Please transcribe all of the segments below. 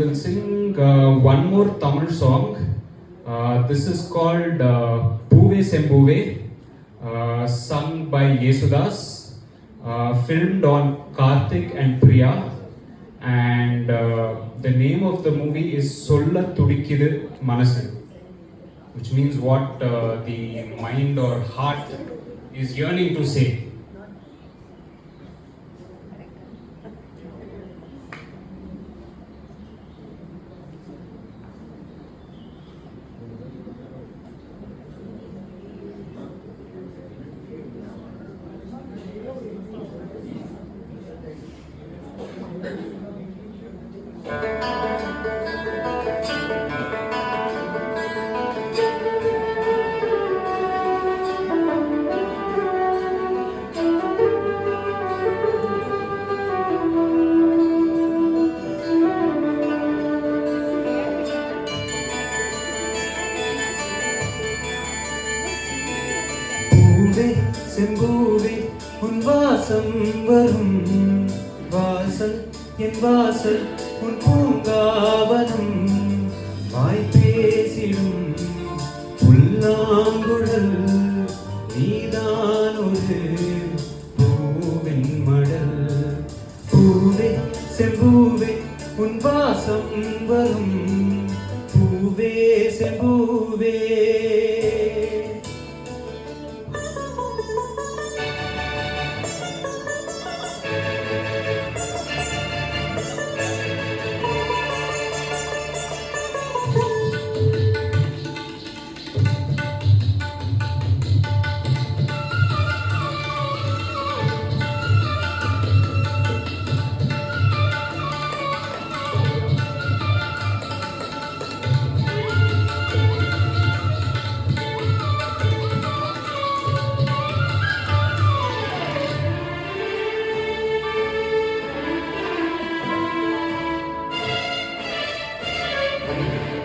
We'll sing one more Tamil song. This is called Puve Sembuve, sung by Yesudas, filmed on Karthik and Priya. And the name of the movie is Solla Tudikkidu Manasu, which means what the mind or heart is yearning to say. செம்பூவே உன் வாசம் வரும் வாசல் என் வாசல் உன் பூங்காவனம் வாய் பேசிடும் புல்லாங்குழல் நீதான் ஒரு பூவின் மடல் பூவே செம்பூவே உன் வாசம் வரும் பூவே செம்பூவே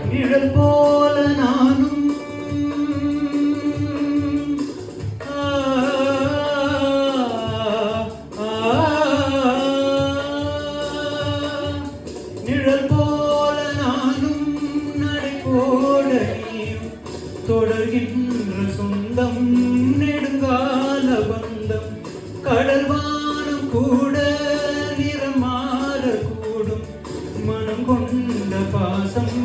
நிழல் போல நானும் நிழல் போல நானும் நடைபோட நீயும் தொடர்கின்ற சொந்தம் நெடுங்கால பந்தம் கடல் வானம் கூட நிறம் மாறக்கூடும் மனம் கொண்ட பாசம்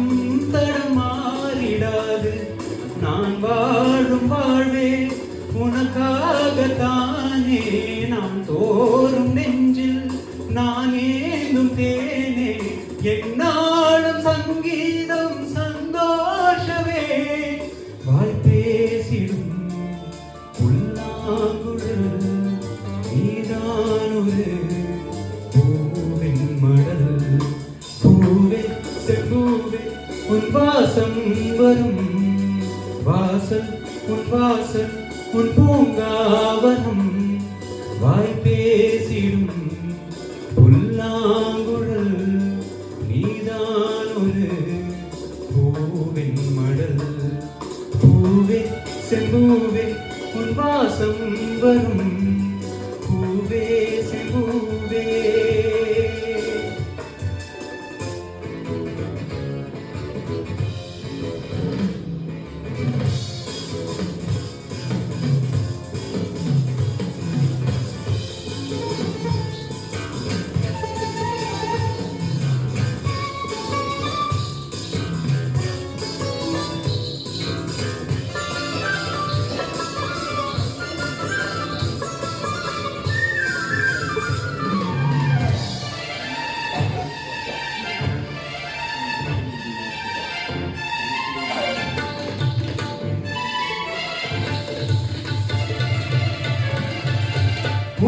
தடமாறிடாது நான் வாழும் வாழ்வே உனக்காகத்தானே நாம் தோறும் நெஞ்சில் நான் ஏந்தும் தேனே என்னாலும் சங்கீதம் சந்தோஷமே வாய் பேசிடும் புல்லாங்குழல் நீதான் ஒரு பூவின் மடல் பூவே செம்பூவே உன் வாசம் வரும் வாசல் உன் வாசல் உன் பூங்காவனம் வாய் பேசிடும் புல்லாங்குழல் நீதான் ஒரு பூவின் மடல் பூவே செம்பூவே உன் வாசம் வரும் பூவே செம்பூவே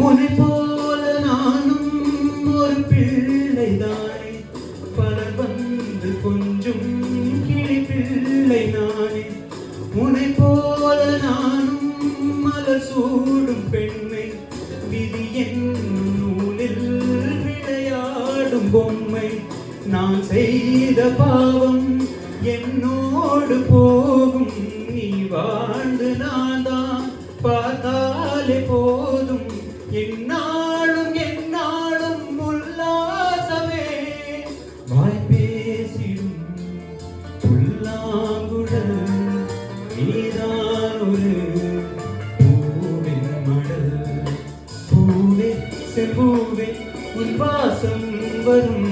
உன்னை போல நானும் ஒரு பிள்ளைதானே பலர் வந்து கொஞ்சம் கிளி பிள்ளை நானே உன்னை போல நானும் மலர் சூடும் பெண்மை விதி என்னும் நூலில் விளையாடும் பொம்மை நான் செய்த பாவம் என்னோடு போகும் நீ வாழ்ந்து நான் தான் பார்த்தாலே போதும் என்னாலும் என்னாலும் உல்லாசமே வாய்ப்பே வாசம் வரும்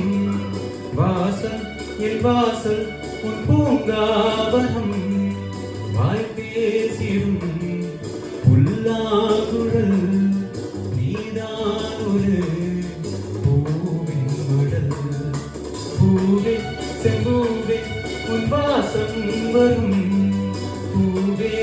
வாசம் என் வாசல் உன் பூங்காவனம் வாய் பேசிடும் புல்லாங்குழல் நீதான் ஒரு பூவின் மடல் பூவே செம்பூவே உன் வாசம் வரும் பூவே